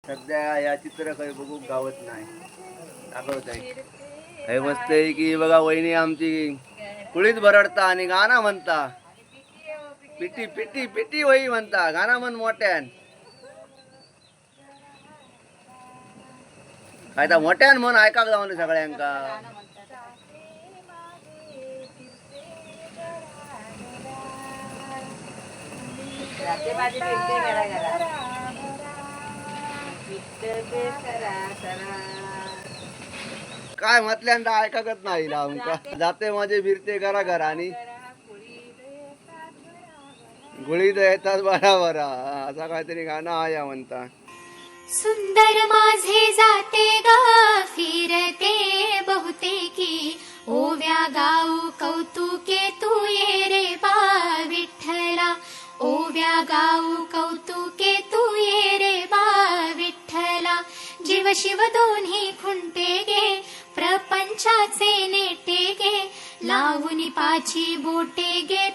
सध्या या चित्र काही बघू गावत नाही दाखवत आहे हे मस्त आहे की बघा वहिनी आमची कुळीत भरडता आणि गाणं म्हणता पिटी पिटी पिटी वही म्हणता गाणं म्हण मोठ्यान काय तर मोठ्यान म्हण ऐकाक जाऊन सगळ्यांका काय म्हटल्यांदा ऐकाकच नाही ना आमका जाते माझे फिरते घरा घरा आणि गुळीत येतात बरा असा काहीतरी गाणं आहे म्हणता सुंदर माझे जाते ग फिरते बहुतेकी ओव्या गाऊ कौतुके तू ये रे बा विठ्ठला ओव्या गाऊ कौतुके तू ये रे बा विठ्ठला जीव शिव दोन्ही खुंटे गे प्रपंचाचे नेटे गे लावून पाची बोटे गे